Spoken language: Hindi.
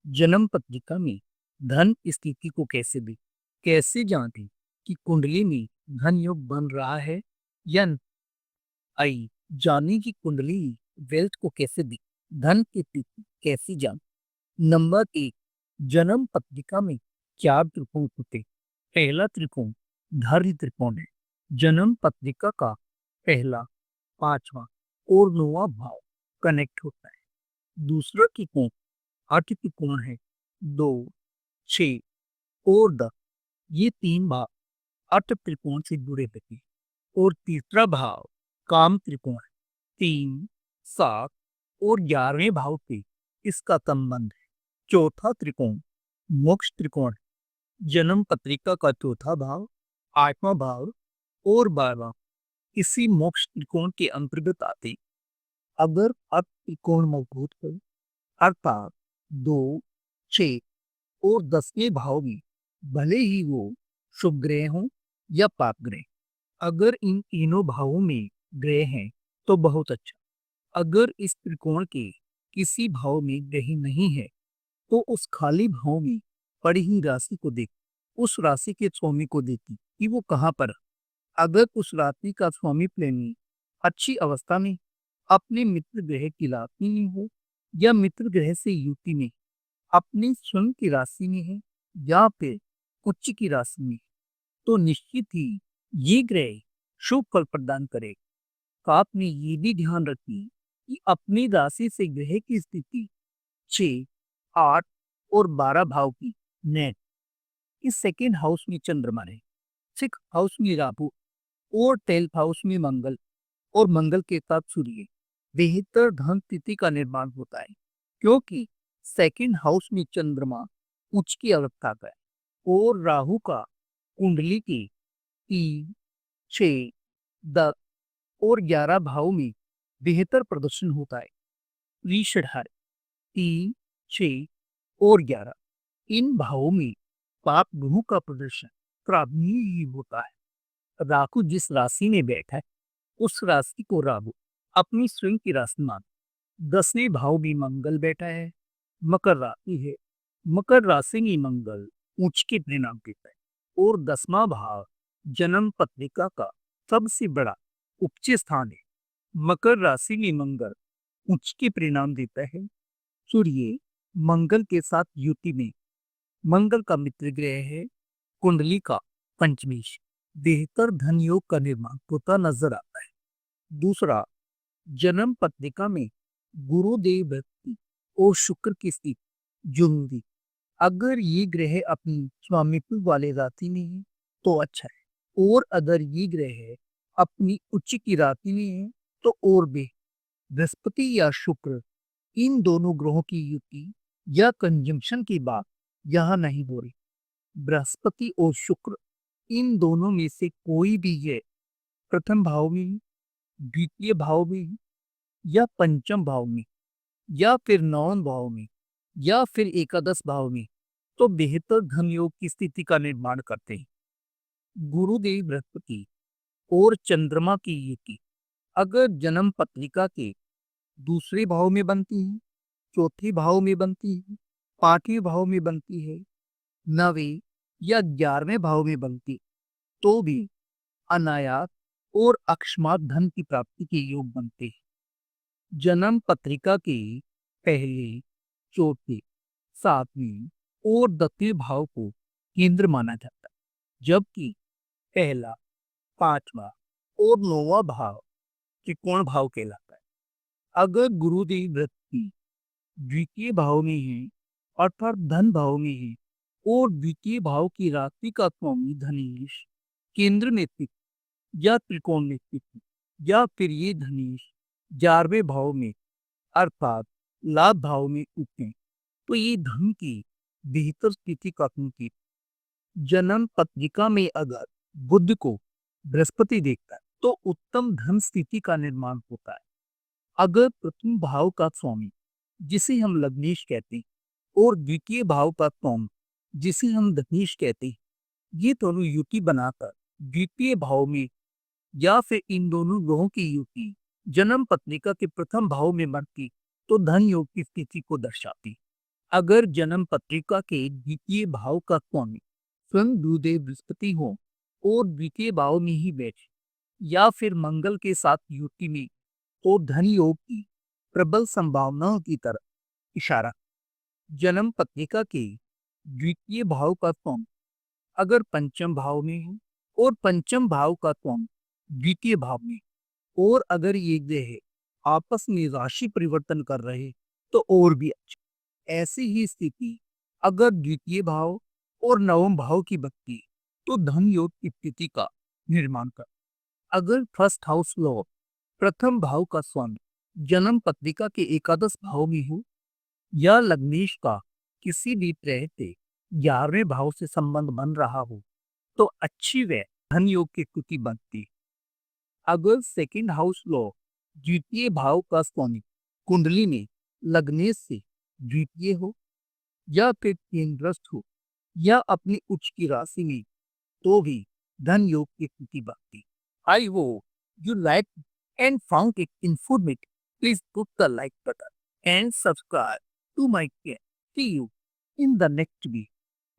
जन्म पत्रिका में धन स्थिति को कैसे जांचें कि कुंडली में धन योग बन रहा है या आई जाने की कुंडली वेल्थ को कैसे दी। धन की स्थिति कैसी जान। नंबर एक, जन्म पत्रिका में चार त्रिकोण होते। पहला त्रिकोण धैर्य त्रिकोण है। जन्म पत्रिका का पहला, पांचवा और नौवां भाव कनेक्ट होता है। दूसरा त्रिकोण आठ त्रिकोण है। दो, छ और 10, ये तीन भाव अष्ट त्रिकोण से जुड़े होते हैं। और तीसरा भाव काम त्रिकोण है। 3, 7 और 11वें भाव से इसका संबंध है। चौथा त्रिकोण मोक्ष त्रिकोण है। जन्म पत्रिका का चौथा भाव, आठवां भाव और 12वां इसी मोक्ष त्रिकोण के अंतर्गत आते। अगर अष्ट त्रिकोण मजबूत हो अर्थात 2, 6 और 10वें भाव में, भले ही वो शुभ ग्रह हो या पाप ग्रह, अगर इन तीनों भावों में ग्रह हैं तो बहुत अच्छा। अगर इस त्रिकोण के किसी भाव में ग्रह नहीं है तो उस खाली भाव में पड़ी ही राशि को देख उस राशि के स्वामी को देखी कि वो कहाँ पर है। अगर उस राशि का स्वामी प्रेमी अच्छी अवस्था में अपने मित्र ग्रह की राशि में हो या मित्र ग्रह से युति में अपनी स्वयं की राशि में है या फिर उच्च की राशि में, तो निश्चित ही ये ग्रह शुभ फल प्रदान करेगा। आपने ये भी ध्यान रखिए कि अपनी राशि से ग्रह की स्थिति 6, 8 और 12 भाव की नेट इस सेकेंड हाउस में चंद्रमा रहे, 6 हाउस में राहु और 12 हाउस में मंगल और मंगल के साथ सूर्य, बेहतर धन स्थिति का निर्माण होता है। क्योंकि सेकेंड हाउस में चंद्रमा उच्च की अवस्था का है और राहु का कुंडली के 3, 6, 10 और 11 भाव में बेहतर प्रदर्शन होता है। वृषधार 3, 6 और 11 इन भावों में पाप ग्रहों का प्रदर्शन प्राथमिक ही होता है। राहु जिस राशि में बैठा है उस राशि को राहु अपनी स्वयं की राशि मान। 10वें भाव में मंगल बैठा है, मकर राशि है। मकर राशि में मंगल उच्च के परिणाम देता है और 10वां भाव जन्म पत्रिका का सबसे बड़ा उपज स्थान है। मकर राशि में मंगल उच्च के परिणाम देता है। सूर्य मंगल के साथ युति में, मंगल का मित्र ग्रह है। कुंडली का पंचमेश बेहतर धन योग का निर्माण होता नजर आता है। दूसरा, जन्म पत्रिका में गुरुदेव बृहस्पति और शुक्र की स्थिति जरूरी। अगर ये ग्रह अपनी स्वामित्व वाले राशि में है तो अच्छा है, और अगर ये ग्रह अपनी उच्च की राशि में है तो और भी। बृहस्पति या शुक्र इन दोनों ग्रहों की युति या कंजंक्शन की बात यहाँ नहीं हो रही। बृहस्पति और शुक्र इन दोनों में से कोई भी है प्रथम भाव में, द्वितीय भाव में या पंचम भाव में या फिर नौम भाव में या फिर एकादश भाव में, तो बेहतर धन योग की स्थिति का निर्माण करते हैं। गुरुदेव बृहस्पति और चंद्रमा की युति अगर जन्म पत्रिका के दूसरे भाव में बनती है, चौथे भाव में बनती है, पांचवें भाव में बनती है, 9वें या 11वें भाव में बनती, तो भी अनायास और अकस्मात धन की प्राप्ति के योग बनते हैं। जन्म पत्रिका के पहले, चौथे, 7वें और 10वें भाव को केंद्र माना जाता है, जबकि पहला, 5वां और 9वां भाव त्रिकोण भाव कहलाता है। अगर गुरुदेव बृहस्पति द्वितीय भाव में है अर्थात धन भाव में है और द्वितीय भाव की राशि का स्वामी धनेश केंद्र में स्थित या त्रिकोण में स्थित या फिर ये धनेश 11वें भाव में अर्थात लाभ भाव में उठे, तो ये धन की बेहतर स्थिति का संकेत। जन्म पत्रिका में अगर बुध को बृहस्पति देखता है तो उत्तम धन स्थिति का निर्माण होता है। अगर प्रथम भाव का स्वामी जिसे हम लग्नेश कहते हैं और द्वितीय भाव का स्वामी जिसे हम धनेश कहते हैं, ये दोनों युति बनाकर द्वितीय भाव में या फिर इन दोनों ग्रहों की युति जन्म पत्रिका के प्रथम भाव में बनती तो धन योग की स्थिति को दर्शाती। अगर जन्म पत्रिका के द्वितीय भाव का स्वामी स्वयं गुरुदेव बृहस्पति हो और द्वितीय भाव में ही बैठे या फिर मंगल के साथ युति में और धन योग की प्रबल संभावनाओं की तरफ इशारा। जन्म पत्रिका के द्वितीय भाव का स्वामी अगर पंचम भाव में हो और पंचम भाव का स्वामी द्वितीय भाव में, और अगर ये ग्रह आपस में राशि परिवर्तन कर रहे तो और भी अच्छा। ऐसी ही स्थिति अगर द्वितीय भाव और नवम भाव की बनती तो धन योग की स्थिति का निर्माण कर। अगर फर्स्ट हाउस लॉर्ड प्रथम भाव का स्वामी जन्म पत्रिका के एकादश भाव में हो या लग्नेश का किसी भी तरह से 11वें भाव से संबंध बन रहा हो तो अच्छी व धन योग की स्थिति बनती। अगर सेकंड हाउस लॉर्ड द्वितीय भाव का स्वामी कुंडली में लग्नेश से द्वितीय हो या फिर केंद्रस्थ हो या अपनी उच्च की राशि में तो भी धन योग की स्थिति बनती। आई वो you like and found it informative. Please put the like button and subscribe to my channel. See you in the next video.